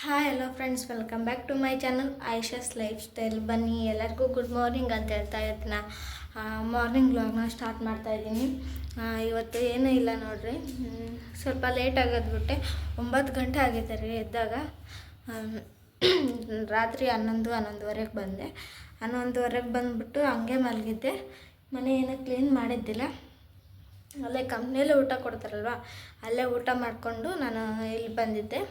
Hi hello friends, welcome back to my channel Ayisha's lifestyle. ಬನ್ನಿ, ಎಲ್ಲರಿಗೂ good morning ಅಂತ ಹೇಳ್ತಾ ಇರ್ತೀನಿ. ಮಾರ್ನಿಂಗ್ ವ್ಲಾಗ್ನ ಸ್ಟಾರ್ಟ್ ಮಾಡ್ತಾಯಿದ್ದೀನಿ. ಇವತ್ತು ಏನೂ ಇಲ್ಲ ನೋಡ್ರಿ, ಸ್ವಲ್ಪ ಲೇಟ್ ಆಗೋದ್ಬಿಟ್ಟೆ. 9 ಗಂಟೆ ಆಗಿದೆ ರೀ ಎದ್ದಾಗ. ರಾತ್ರಿ 11-11:30ಗೆ ಬಂದೆ. 11:30ಗೆ ಬಂದುಬಿಟ್ಟು ಹಂಗೆ ಮಲಗಿದ್ದೆ. ಮನೆ ಏನೂ ಕ್ಲೀನ್ ಮಾಡಿದ್ದಿಲ್ಲ. ಅಲ್ಲೇ ಕಂಪ್ನಿಯಲ್ಲೇ ಊಟ ಕೊಡ್ತಾರಲ್ವ, ಅಲ್ಲೇ ಊಟ ಮಾಡಿಕೊಂಡು ನಾನು ಇಲ್ಲಿ ಬಂದಿದ್ದೆ.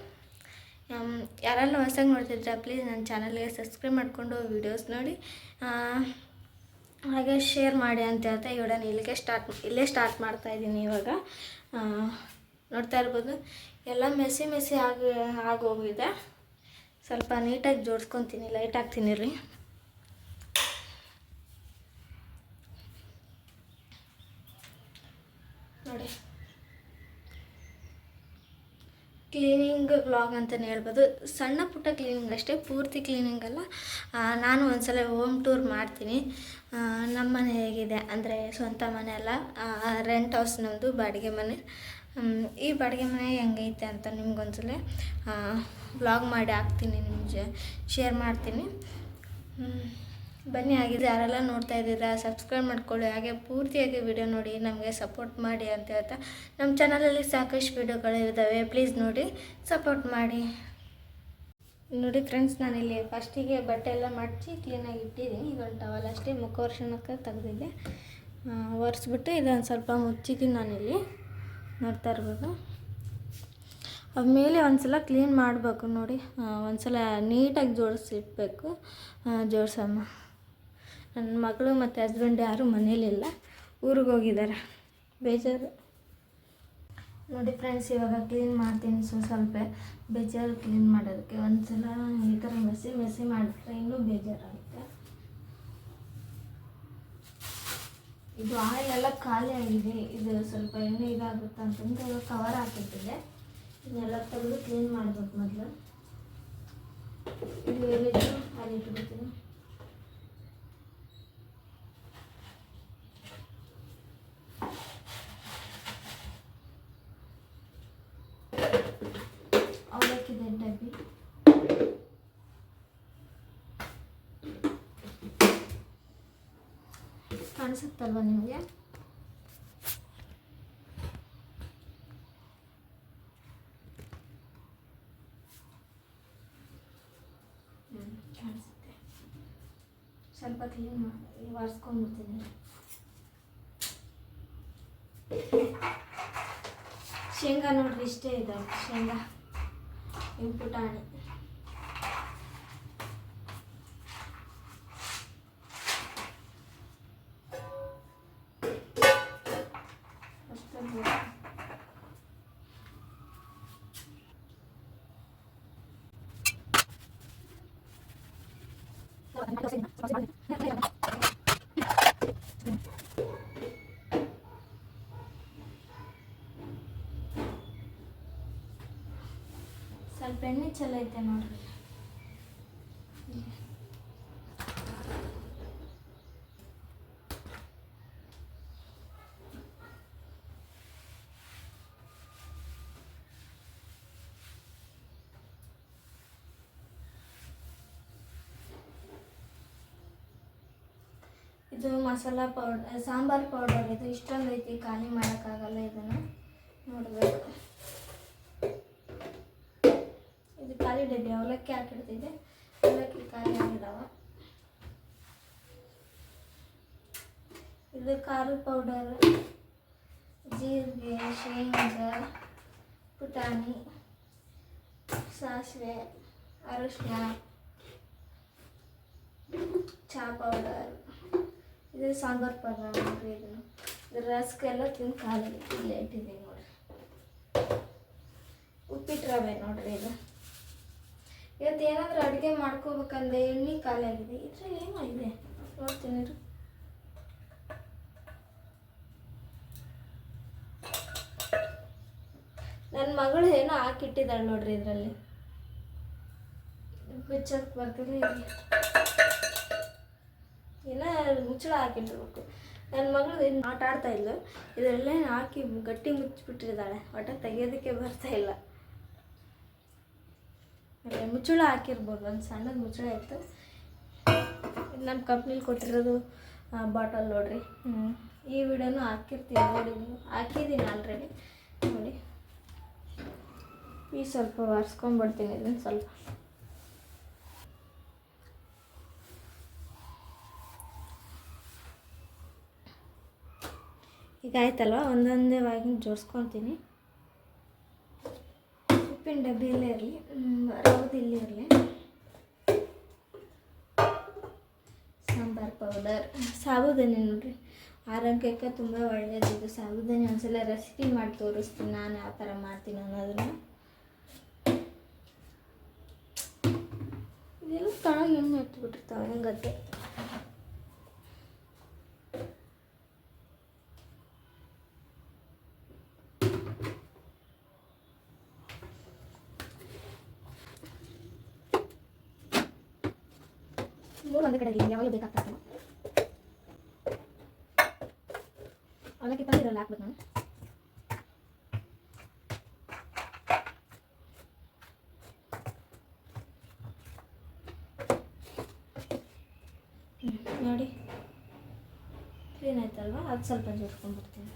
ಯಾರೆಲ್ಲ ಹೊಸದಾಗಿ ನೋಡ್ತಿದ್ರೆ ಪ್ಲೀಸ್ ನನ್ನ ಚಾನಲ್ಗೆ ಸಬ್ಸ್ಕ್ರೈಬ್ ಮಾಡಿಕೊಂಡು ವೀಡಿಯೋಸ್ ನೋಡಿ, ಹಾಗೆ ಶೇರ್ ಮಾಡಿ ಅಂತ ಹೇಳ್ತಾ ಇವಡನ್ನು ಇಲ್ಲೇ ಸ್ಟಾರ್ಟ್ ಮಾಡ್ತಾಯಿದ್ದೀನಿ. ಇವಾಗ ನೋಡ್ತಾ ಇರ್ಬೋದು, ಎಲ್ಲ ಮೆಸ್ಸಿ ಆಗೋಗಿದೆ. ಸ್ವಲ್ಪ ನೀಟಾಗಿ ಜೋಡಿಸ್ಕೊತೀನಿ, ಲೈಟ್ ಹಾಕ್ತೀನಿ ರೀ. ನೋಡಿ, ಕ್ಲೀನಿಂಗ್ ವ್ಲಾಗ್ ಅಂತಲೇ ಹೇಳ್ಬೋದು. ಸಣ್ಣ ಪುಟ್ಟ ಕ್ಲೀನಿಂಗ್ ಅಷ್ಟೇ, ಪೂರ್ತಿ ಕ್ಲೀನಿಂಗ್ ಅಲ್ಲ. ನಾನು ಒಂದ್ಸಲ ಹೋಮ್ ಟೂರ್ ಮಾಡ್ತೀನಿ. ನಮ್ಮ ಮನೆ ಹೇಗಿದೆ ಅಂದರೆ ಸ್ವಂತ ಮನೆ ಅಲ್ಲ, ರೆಂಟ್ ಹೌಸ್ ನಮ್ಮದು, ಬಾಡಿಗೆ ಮನೆ. ಈ ಬಾಡಿಗೆ ಮನೆ ಹೆಂಗೈತೆ ಅಂತ ನಿಮ್ಗೊಂದ್ಸಲ ವ್ಲಾಗ್ ಮಾಡಿ ಹಾಕ್ತೀನಿ, ನಿಮಗೆ ಶೇರ್ ಮಾಡ್ತೀನಿ. ಬನ್ನಿ, ಆಗಿದೆ ಯಾರೆಲ್ಲ ನೋಡ್ತಾ ಇದ್ದೀರಾ ಸಬ್ಸ್ಕ್ರೈಬ್ ಮಾಡ್ಕೊಳ್ಳಿ, ಹಾಗೆ ಪೂರ್ತಿಯಾಗಿ ವಿಡಿಯೋ ನೋಡಿ ನಮಗೆ ಸಪೋರ್ಟ್ ಮಾಡಿ ಅಂತ ಹೇಳ್ತಾ. ನಮ್ಮ ಚಾನಲಲ್ಲಿ ಸಾಕಷ್ಟು ವಿಡಿಯೋಗಳಿದ್ದಾವೆ, ಪ್ಲೀಸ್ ನೋಡಿ ಸಪೋರ್ಟ್ ಮಾಡಿ. ನೋಡಿ ಫ್ರೆಂಡ್ಸ್, ನಾನಿಲ್ಲಿ ಫಸ್ಟಿಗೆ ಬಟ್ಟೆ ಎಲ್ಲ ಮಡಚಿ ಕ್ಲೀನಾಗಿ ಇಟ್ಟಿದ್ದೀನಿ. ಈಗ ಟವಲ್ ಅಷ್ಟೇ ಮುಖವರ್ಷಣಕ್ಕೆ ತೆಗೆದಿದ್ದೆ, ಒರೆಸ್ಬಿಟ್ಟು ಇದೊಂದು ಸ್ವಲ್ಪ ಮುಚ್ಚಿದ್ದೀನಿ ನಾನಿಲ್ಲಿ. ನೋಡ್ತಾ ಇರ್ಬೋದು, ಆಮೇಲೆ ಒಂದ್ಸಲ ಕ್ಲೀನ್ ಮಾಡಬೇಕು. ನೋಡಿ, ಒಂದ್ಸಲ ನೀಟಾಗಿ ಜೋಡಿಸಿಟ್ಬೇಕು. ಜೋಡಿಸಮ್ಮ, ನನ್ನ ಮಗಳು ಮತ್ತು ಹಸ್ಬೆಂಡ್ ಯಾರೂ ಮನೇಲಿಲ್ಲ, ಊರಿಗೆ ಹೋಗಿದ್ದಾರೆ, ಬೇಜಾರು. ನೋಡಿ ಫ್ರೆಂಡ್ಸ್, ಇವಾಗ ಕ್ಲೀನ್ ಮಾಡ್ತೀನಿ. ಸ್ವಲ್ಪ ಬೇಜಾರು ಕ್ಲೀನ್ ಮಾಡೋದಕ್ಕೆ. ಒಂದ್ಸಲ ಈ ಥರ ಮೆಸ್ಸಿ ಮಾಡಿದ್ರೆ ಇನ್ನೂ ಬೇಜಾರಾಗುತ್ತೆ. ಇದು ಆಯಿಲ್ ಎಲ್ಲ ಖಾಲಿ ಆಗಿದೆ. ಇದು ಸ್ವಲ್ಪ ಎಣ್ಣೆ ಇದಾಗುತ್ತೆ ಅಂತಂದು ಕವರ್ ಹಾಕಿಟ್ಟಿದೆ. ಇದನ್ನೆಲ್ಲ ತೆಗೆದು ಕ್ಲೀನ್ ಮಾಡಬೇಕು. ಮೊದಲು ಇದು ಎಲ್ಲಿದ್ದು ಅಲ್ಲಿ ಇಟ್ಬಿಡ್ತೀನಿ. ಅವಲಕ್ಕಿದೆ ಡಬ್ಬಿ. ಕಾಣಿಸುತ್ತಲ್ವ ನಿಮಗೆ? ಕಾಣಿಸುತ್ತೆ. ಸ್ವಲ್ಪ ಕ್ಲೀನ್ ಮಾಡಿ ಒರೆಸ್ಕೊಂಡ್ಬಿಡ್ತೀನಿ. ಶೇಂಗಾ ನೋಡ್ರಿ, ಇಷ್ಟೇ ಇದ್ದಾವೆ ಶೇಂಗಾ, ಪುಟಾಣಿ. ಸ್ವಲ್ಪ ಎಣ್ಣೆ ಚಲೋ ಐತೆ ನೋಡ್ರಿ. ಇದು ಮಸಾಲ ಪೌಡರ್, ಸಾಂಬಾರು ಪೌಡರ್. ಇದು ಇಷ್ಟೊಂದು ಐತಿ, ಖಾಲಿ ಮಾಡೋಕ್ಕಾಗಲ್ಲ. ಇದನ್ನು ನೋಡಬೇಕು. ಇದು ಖಾಲಿ ಡಬ್ಬಿ, ಅವಲಕ್ಕಿ ಹಾಕಿಡ್ತಿದ್ದೆ, ಅವಲಕ್ಕಿ ಖಾಲಿ ಆಗಿದಾವ. ಇದು ಖಾರದ ಪೌಡರ್, ಜೀರಿಗೆ, ಶೇಂಗಾ, ಪುಟಾಣಿ, ಸಾಸಿವೆ, ಅರಿಶಿನ, ಚಹಾ ಪೌಡರ್. ಇದು ಸಾಂಬಾರು ಪೌಡರ್ ನೋಡಿರಿ. ಇದು ರಸ್ಕೆಲ್ಲ ತಿಂದು ಖಾಲಿ ಇಲ್ಲೇ ಇಟ್ಟಿದ್ದೀನಿ ನೋಡಿರಿ. ಉಪ್ಪಿಟ್ಟು ರವೆ ನೋಡಿರಿ. ಇದು ಇವತ್ತು ಏನಾದರೂ ಅಡುಗೆ ಮಾಡ್ಕೋಬೇಕಂದ್ರೆ ಎಣ್ಣೆ ಖಾಲಿ ಆಗಿದೆ. ಇದರಲ್ಲಿ ಏನೋ ಇದೆ ನೋಡ್ತೀನಿ. ನನ್ನ ಮಗಳು ಏನೋ ಹಾಕಿಟ್ಟಿದ್ದಾಳೆ ನೋಡ್ರಿ. ಇದರಲ್ಲಿ ಬಿಚ್ಚಕ್ಕೆ ಬರ್ತೀನಿ, ಏನೋ ಮುಚ್ಚಳ ಹಾಕಿಟ್ಟಿರ್ಬೇಕು. ನನ್ನ ಮಗಳು ಇನ್ನು ಆಟ ಆಡ್ತಾ ಇದ್ಲು, ಇದರಲ್ಲೇ ಹಾಕಿ ಗಟ್ಟಿ ಮುಚ್ಚಿಬಿಟ್ಟಿದ್ದಾಳೆ. ಒಟ್ಟ ತೆಗೆಯೋದಕ್ಕೆ ಬರ್ತಾಯಿಲ್ಲ. ಆಮೇಲೆ ಮುಚ್ಚಳ ಹಾಕಿರ್ಬೋದು, ಒಂದು ಸಣ್ಣದ ಮುಚ್ಚಳ ಇತ್ತು. ನಮ್ಮ ಕಂಪ್ನಿಲಿ ಕೊಟ್ಟಿರೋದು ಬಾಟಲ್ ನೋಡಿರಿ. ಈ ವಿಡಿಯೋನು ಹಾಕಿರ್ತೀನಿ ನೋಡಿ, ನೀವು ಹಾಕಿದ್ದೀನಿ ಆಲ್ರೆಡಿ ನೋಡಿ. ಈ ಸ್ವಲ್ಪ ಒರೆಸ್ಕೊಂಡ್ಬಿಡ್ತೀನಿ ಇದನ್ನು ಸ್ವಲ್ಪ. ಈಗ ಆಯ್ತಲ್ವ, ಒಂದೊಂದೇ ವಾಗಿ ಜೋಡಿಸ್ಕೊತೀನಿ. ಉಪ್ಪಿನ ಡಬ್ಬಿ ಇಲ್ಲೇ ಇರಲಿ, ರೌದು ಇಲ್ಲೇ ಇರಲಿ. ಸಾಂಬಾರು ಪೌಡರ್, ಸಾಬುದಾನಿ ನೋಡಿರಿ, ಆರೋಗ್ಯಕ್ಕೆ ತುಂಬ ಒಳ್ಳೆಯದಿದು ಸಾಬುದಾನಿ. ಒಂದ್ಸಲ ರೆಸಿಪಿ ಮಾಡಿ ತೋರಿಸ್ತೀನಿ ನಾನು ಯಾವ ಥರ ಮಾಡ್ತೀನಿ ಅನ್ನೋದನ್ನು. ಇದೆಲ್ಲ ತಳಗೆ ಎಣ್ಣೆ ಇಟ್ಬಿಟ್ಟಿರ್ತಾವೆ ಹೆಂಗತ್ತೆ. ಮೂರು ಒಂದೇ ಕಡೆ ಯಾವಾಗಲೂ ಬೇಕಾಗ್ತದೆ. ಅವಲಕ್ಕಿ ಪನ್ನೀರಲ್ಲಿ ಹಾಕ್ಬೇಕು ನಾನು. ನೋಡಿ ಕ್ಲೀನ್ ಆಯ್ತಲ್ವ, ಅದು ಸ್ವಲ್ಪ ಜೋಡ್ಸ್ಕೊಂಡ್ಬಿಡ್ತೀನಿ.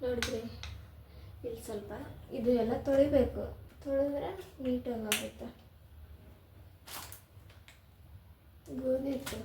ನೋಡಿದ್ರಿ, ಇಲ್ಲಿ ಸ್ವಲ್ಪ ಇದು ಎಲ್ಲ ತೊಳಿಬೇಕು, ತೊಳೆದ್ರೆ ನೀಟಾಗಿ ಆಗುತ್ತೆ. ಗೋಧಿ ಹಿಟ್ಟು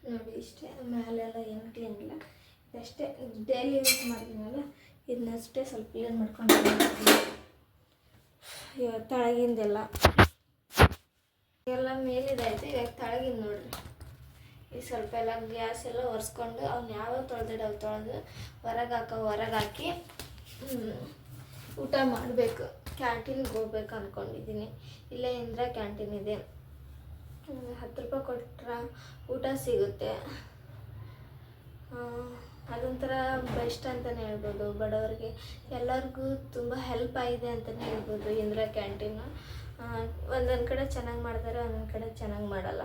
ನೋಡಿ ಇಷ್ಟೇ. ಮೇಲೆಲ್ಲ ಏನು ಕ್ಲೀನ್ ಇಲ್ಲ, ಇದಷ್ಟೇ ಡೈಲಿ ಯೂಸ್ ಮಾಡ್ತೀನಲ್ಲ, ಇದನ್ನಷ್ಟೇ ಸ್ವಲ್ಪ ಕ್ಲೀನ್ ಮಾಡ್ಕೊಂಡು ಇವಾಗ ತಳಗಿಂದೆಲ್ಲ ಎಲ್ಲ ಮೇಲಿದಾಯ್ತು. ಇವಾಗ ತಳಗಿಂದ ನೋಡ್ರಿ, ಈ ಸ್ವಲ್ಪ ಎಲ್ಲ ಗ್ಯಾಸ್ ಎಲ್ಲ ಒರೆಸ್ಕೊಂಡು ಅವ್ನು ಯಾವಾಗ ತೊಳೆದಿಡ ಅವು ತೊಳೆದು ಹೊರಗೆ ಹಾಕಿ ಊಟ ಮಾಡಬೇಕು. ಕ್ಯಾಂಟೀನ್ಗೆ ಹೋಗ್ಬೇಕು ಅಂದ್ಕೊಂಡಿದ್ದೀನಿ. ಇಲ್ಲೇ ಇಂದಿರಾ ಕ್ಯಾಂಟೀನ್ ಇದೆ, 10 ರೂಪಾಯಿ ಕೊಟ್ಟರೆ ಊಟ ಸಿಗುತ್ತೆ. ಅದೊಂಥರ ಬೆಸ್ಟ್ ಅಂತಲೇ ಹೇಳ್ಬೋದು. ಬಡವರಿಗೆ ಎಲ್ಲರಿಗೂ ತುಂಬ ಹೆಲ್ಪ್ ಆಗಿದೆ ಅಂತಲೇ ಹೇಳ್ಬೋದು ಇಂದಿರಾ ಕ್ಯಾಂಟೀನು. ಒಂದೊಂದು ಕಡೆ ಚೆನ್ನಾಗಿ ಮಾಡ್ತಾರೆ, ಒಂದೊಂದು ಕಡೆ ಚೆನ್ನಾಗಿ ಮಾಡಲ್ಲ.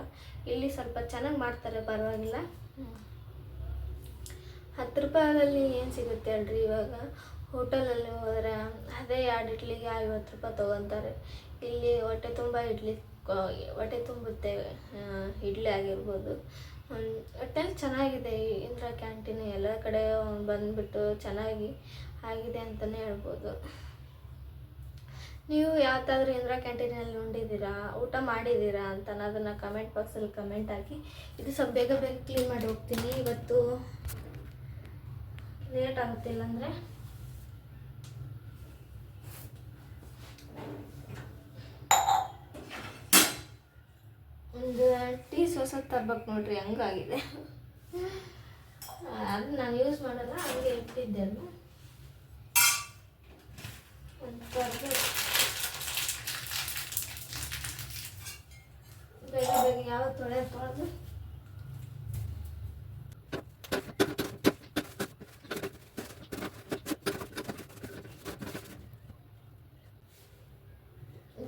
ಇಲ್ಲಿ ಸ್ವಲ್ಪ ಚೆನ್ನಾಗಿ ಮಾಡ್ತಾರೆ, ಪರವಾಗಿಲ್ಲ. 10 ರೂಪಾಯಲ್ಲಿ ಏನು ಸಿಗುತ್ತೆ ಅಲ್ರಿ. ಇವಾಗ ಹೋಟೆಲಲ್ಲಿ ಹೋದರೆ ಅದೇ 2 ಇಡ್ಲಿಗೆ 50 ರೂಪಾಯಿ ತೊಗೊತಾರೆ. ಇಲ್ಲಿ ಹೊಟ್ಟೆ ತುಂಬುತ್ತೆ. ಇಡ್ಲಿ ಆಗಿರ್ಬೋದು, ಒಟ್ಟಲ್ಲಿ ಚೆನ್ನಾಗಿದೆ ಇಂದಿರಾ ಕ್ಯಾಂಟೀನ್. ಎಲ್ಲ ಕಡೆ ಬಂದುಬಿಟ್ಟು ಚೆನ್ನಾಗಿ ಆಗಿದೆ ಅಂತಲೇ ಹೇಳ್ಬೋದು. ನೀವು ಯಾವತ್ತಾದ್ರೂ ಇಂದಿರಾ ಕ್ಯಾಂಟೀನಲ್ಲಿ ಉಂಡಿದ್ದೀರಾ, ಊಟ ಮಾಡಿದ್ದೀರಾ ಅಂತ ಅದನ್ನು ಕಮೆಂಟ್ ಬಾಕ್ಸಲ್ಲಿ ಕಮೆಂಟ್ ಹಾಕಿ. ಇದು ಸ್ವಲ್ಪ ಬೇಗ ಕ್ಲೀನ್ ಮಾಡಿ ಹೋಗ್ತೀನಿ. ಇವತ್ತು ಲೇಟ್ ಆಗುತ್ತಿಲ್ಲ ಅಂದರೆ ಒಂದು ಟೀ ಸೋಸೋದು ತರ್ಬೇಕು ನೋಡ್ರಿ, ಹಂಗಾಗಿದೆ. ಅದು ನಾನು ಯೂಸ್ ಮಾಡಲ್ಲ, ಹಂಗೆ ಇಟ್ಟಿದ್ದೆ. ಅದು ಒಂದು ತರಬೇಕು ಬೇಗ ಯಾವ ತೊಳೆದು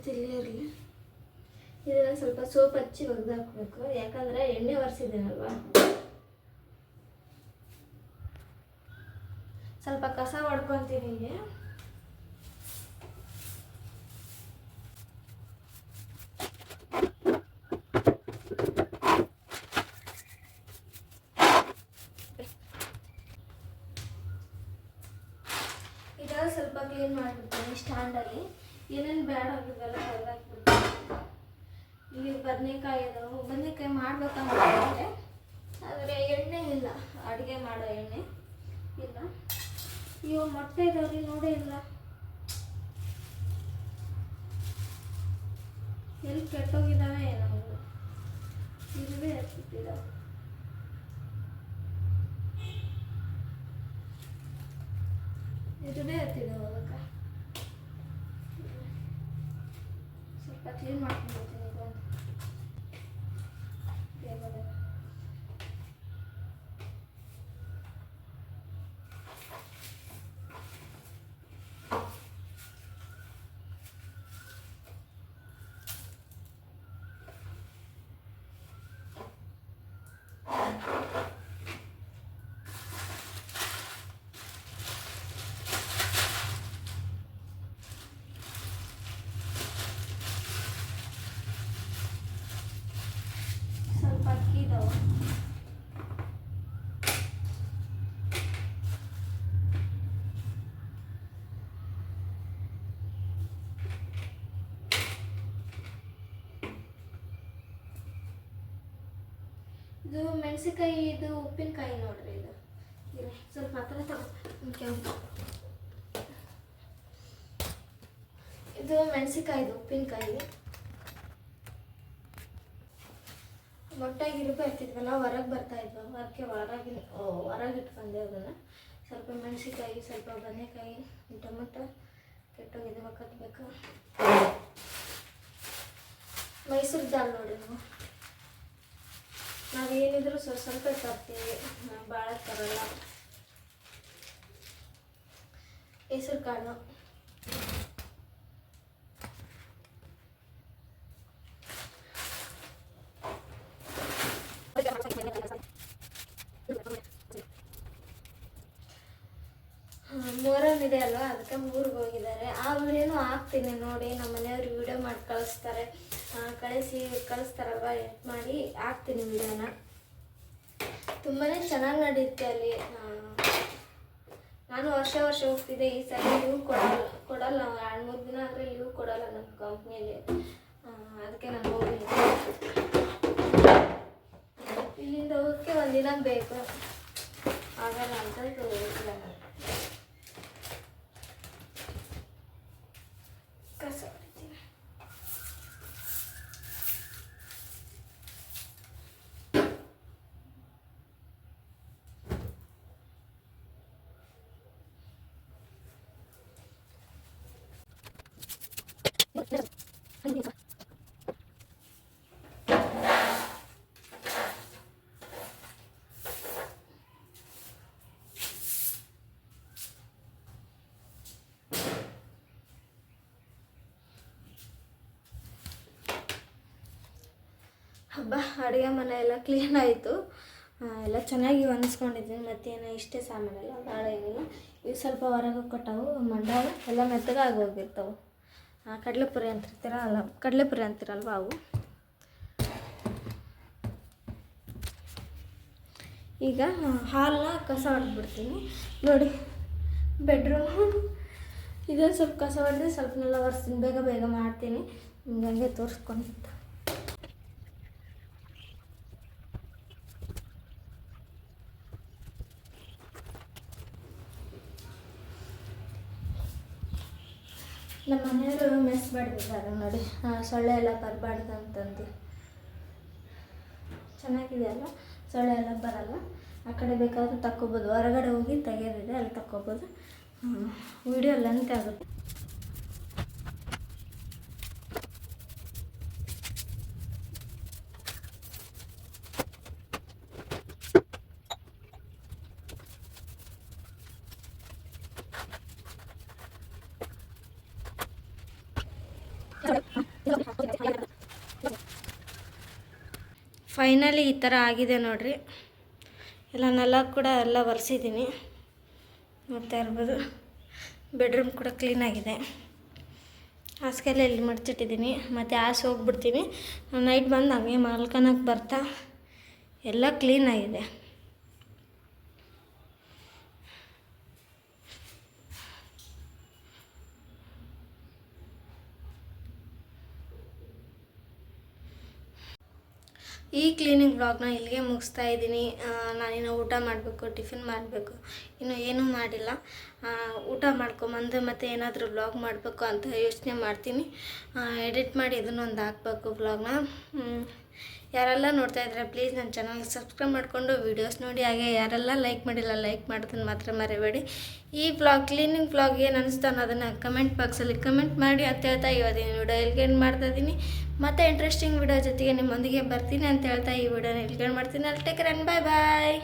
ತಿಳಿ ಇರಲಿ. ಇದನ್ನು ಸ್ವಲ್ಪ ಸೋಪ್ ಹಚ್ಚಿ ಒಗೆದಾಕಬೇಕು, ಯಾಕಂದರೆ ಎಣ್ಣೆ ಒರೆಸಿದ್ದೀನಲ್ವ. ಸ್ವಲ್ಪ ಕಸ ಹೊಡ್ಕೊತೀನಿ. ಹೀಗೆ ಇದೆಲ್ಲ ಸ್ವಲ್ಪ ಕ್ಲೀನ್ ಮಾಡಿಬಿಡ್ತೀನಿ. ಸ್ಟ್ಯಾಂಡಲ್ಲಿ ಏನೇನು ಬೇಡ ಆಗಿದೆಲ್ಲ ತೆಗೆದಾಕ್ಬಿಡ್ತೀನಿ. ಇಲ್ಲಿ ಬದನೆಕಾಯಿ ಇದಾವೆ, ಬದನೆಕಾಯಿ ಮಾಡ್ಬೇಕಂದ್ರೆ ಆದರೆ ಎಣ್ಣೆ ಇಲ್ಲ, ಅಡುಗೆ ಮಾಡೋ ಎಣ್ಣೆ ಇಲ್ಲ. ಇವು ಮೊಟ್ಟೆ ಇದಾವ್ರಿ, ನೋಡೇ ಇಲ್ಲ, ಎಲ್ಲಿ ಕೆಟ್ಟೋಗಿದ್ದಾವೆ ಏನೋ. ಹತ್ತಿದಾವೆ. ಇದನ್ನೇ ಹತ್ತಿದಾವೆ. ಅದಕ್ಕೆ ಸ್ವಲ್ಪ ಕ್ಲೀನ್ ಮಾಡ್ಕೊಂಡು ಬರ್ತೀನಿ ಇದೊಂದು ಟೇಬಲ್. ಸ್ವಲ್ಪ ಅಕ್ಕಿ ಇದಾವೆ. ಇದು ಮೆಣಸಿನ್ಕಾಯಿ, ಇದು ಉಪ್ಪಿನಕಾಯಿ ನೋಡ್ರಿ. ಇದು ಸ್ವಲ್ಪ ಹತ್ರ ತಗೋ. ಇದು ಮೆಣಸಿನ್ಕಾಯಿದು ಉಪ್ಪಿನಕಾಯಿ. ಮೊಟ್ಟೆಗೆ ಇರ್ತಿದ್ವಲ್ಲ, ಹೊರಗೆ ಬರ್ತಾ ಇದ್ವ, ಅದಕ್ಕೆ ಹೊರಗೆ ಇಟ್ಕೊಂಡೆ ಅದನ್ನು. ಸ್ವಲ್ಪ ಮೆಣಸಿನ್ಕಾಯಿ, ಸ್ವಲ್ಪ ಬದನೆಕಾಯಿ, ಟೊಮೆಟೊ ಕೆಟ್ಟೋಗಿದೆ, ಕಟ್ಟಬೇಕು. ಮೈಸೂರು ದಾಲ್ ನೋಡಿ. ನಾವೇನಿದ್ರು ಸ್ವಲ್ಪ ತರ್ತೀವಿ, ಭಾಳ ತರಲ್ಲ. ಹೆಸರು ಕಾಳು, ಮೊಹರಂ ಇದೆ ಅಲ್ವಾ, ಅದಕ್ಕೆ ಊರಿಗೆ ಹೋಗಿದ್ದಾರೆ. ಆ ವಿಡಿಯೋನು ಹಾಕ್ತೀನಿ ನೋಡಿ. ನಮ್ಮ ಮನೆಯವರು ವಿಡಿಯೋ ಮಾಡಿ ಕಳಿಸ್ತಾರಲ್ವ, ಎಡಿಟ್ ಮಾಡಿ ಹಾಕ್ತೀನಿ ವಿಡಿಯೋನ. ತುಂಬಾ ಚೆನ್ನಾಗಿ ನಡೆಯುತ್ತೆ ಅಲ್ಲಿ. ನಾನು ವರ್ಷ ಹೋಗ್ತಿದ್ದೆ. ಈ ಸಲ ಲೀವ್ ಕೊಡಲ್ಲ 2-3 ದಿನ ಆದರೆ ಲೀವ್ ಕೊಡಲ್ಲ ನಮ್ಮ ಕಂಪ್ನಿಯಲ್ಲಿ. ಅದಕ್ಕೆ ನಾನು ಹೋಗಿಲ್ಲ. ಇಲ್ಲಿಂದ ಹೋಗೋಕ್ಕೆ 1 ದಿನ ಬೇಕು, ಆಗಲ್ಲ ಅಂತ ಹೋಗಿಲ್ಲ ನಾನು. ಕಸ ಹೊಡಿತೀನಿ. ಹಬ್ಬ ಅಡುಗೆ ಮನೆ ಎಲ್ಲ ಕ್ಲೀನ್ ಆಯಿತು. ಎಲ್ಲ ಚೆನ್ನಾಗಿ ಒಣಸ್ಕೊಂಡಿದ್ದೀನಿ. ಮತ್ತೇನು ಇಷ್ಟೇ ಸಾಮಾನೆಲ್ಲ, ನಾಳೆ ಏನಿಲ್ಲ. ಇವು ಸ್ವಲ್ಪ ಹೊರಗೆ ಕೊಟ್ಟವು, ಮಂಡಾಳ ಎಲ್ಲ ಮೆತ್ತಗಾಗಿ ಹೋಗಿರ್ತಾವೆ. ಕಡಲೆಪುರಿ ಅಂತಿರಲ್ವ ಅವು. ಈಗ ಹಾಲನ್ನ ಕಸ ಹೊಡೆದ್ಬಿಡ್ತೀನಿ ನೋಡಿ. ಬೆಡ್ರೂಮು ಇದೊಂದು ಸ್ವಲ್ಪ ಕಸ ಹೊಡೆದು ಸ್ವಲ್ಪನೆಲ್ಲ ಒರೆಸ್ತೀನಿ. ಬೇಗ ಮಾಡ್ತೀನಿ. ನಿಮ್ಗೆ ಹಂಗೆ ತೋರಿಸ್ಕೊಂಡಿತ್ತು. ನಮ್ಮ ಮನೆಯವರು ಮೆಸ್ ಮಾಡಿದ್ದಾರೆ ನೋಡಿ. ಸೊಳ್ಳೆ ಎಲ್ಲ ಬರಬಾರ್ದು ಅಂತಂದು. ಚೆನ್ನಾಗಿದೆ ಅಲ್ಲ, ಸೊಳ್ಳೆ ಎಲ್ಲ ಬರಲ್ಲ. ಆ ಕಡೆ ಬೇಕಾದರೂ ತಕ್ಕೊಬೋದು, ಹೊರಗಡೆ ಹೋಗಿ ತೆಗೆಯೋದಿದೆ, ಅಲ್ಲಿ ತಕ್ಕೊಬೋದು. ವಿಡಿಯೋ ಲೆಂತ್ ಆಗುತ್ತೆ. ಫೈನಲಿ ಈ ಥರ ಆಗಿದೆ ನೋಡ್ರಿ. ಎಲ್ಲ ನೆಲ ಕೂಡ ಎಲ್ಲ ಒರೆಸಿದ್ದೀನಿ, ನೋಡ್ತಾ ಇರ್ಬೋದು. ಬೆಡ್ರೂಮ್ ಕೂಡ ಕ್ಲೀನಾಗಿದೆ. ಹಾಸಿಗೆಲ್ಲ ಇಲ್ಲಿ ಮಡ್ಚಿಟ್ಟಿದ್ದೀನಿ. ಮತ್ತು ಹೋಗ್ಬಿಡ್ತೀನಿ. ನೈಟ್ ಬಂದು ಹಂಗೆ ಮಲ್ಕೊಳಕ್ಕೆ ಬರ್ತಾ ಎಲ್ಲ ಕ್ಲೀನಾಗಿದೆ. ಈ ಕ್ಲೀನಿಂಗ್ ವ್ಲಾಗ್ನ ಇಲ್ಲಿಗೆ ಮುಗಿಸ್ತಾ ಇದ್ದೀನಿ. ನಾನಿನ್ನು ಊಟ ಮಾಡಬೇಕು, ಟಿಫಿನ್ ಮಾಡಬೇಕು, ಇನ್ನು ಏನೂ ಮಾಡಿಲ್ಲ. ಊಟ ಮಾಡ್ಕೊಂಬಂದು ಮತ್ತೆ ಏನಾದರೂ ವ್ಲಾಗ್ ಮಾಡಬೇಕು ಅಂತ ಯೋಚನೆ ಮಾಡ್ತೀನಿ. ಎಡಿಟ್ ಮಾಡಿ ಇದನ್ನೊಂದು ಹಾಕಬೇಕು ವ್ಲಾಗ್ನ. ಯಾರೆಲ್ಲ ನೋಡ್ತಾ ಇದ್ದಾರೆ ಪ್ಲೀಸ್ ನನ್ನ ಚಾನಲ್ಗೆ ಸಬ್ಸ್ಕ್ರೈಬ್ ಮಾಡಿಕೊಂಡು ವೀಡಿಯೋಸ್ ನೋಡಿ. ಹಾಗೆ ಯಾರೆಲ್ಲ ಲೈಕ್ ಮಾಡಿಲ್ಲ ಲೈಕ್ ಮಾಡೋದನ್ನು ಮಾತ್ರ ಮರಿಬೇಡಿ. ಈ ಕ್ಲೀನಿಂಗ್ ವ್ಲಾಗ್ ಏನು ಅನಿಸ್ತು ಅನ್ನೋದನ್ನು ಕಮೆಂಟ್ ಬಾಕ್ಸಲ್ಲಿ ಕಮೆಂಟ್ ಮಾಡಿ ಅಂತ ಹೇಳ್ತಾ ಇವತ್ತಿನ ವಿಡಿಯೋ ಇಲ್ಲಿಗೆ ಎಂಡ್ ಮಾಡ್ತಾ ಇದ್ದೀನಿ. ಮತ್ತೆ ಇಂಟ್ರೆಸ್ಟಿಂಗ್ ವಿಡಿಯೋ ಜೊತೆಗೆ ನಿಮ್ಮೊಂದಿಗೆ ಬರ್ತೀನಿ ಅಂತ ಹೇಳ್ತಾ ಈ ವಿಡಿಯೋನ ಇಲ್ಲಿಗೆ ಎಂಡ್ ಮಾಡ್ತೀನಿ. ಅಲ್ಲಿ ಟೇಕ್ ಕೇರ್, ಬಾಯ್ ಬಾಯ್.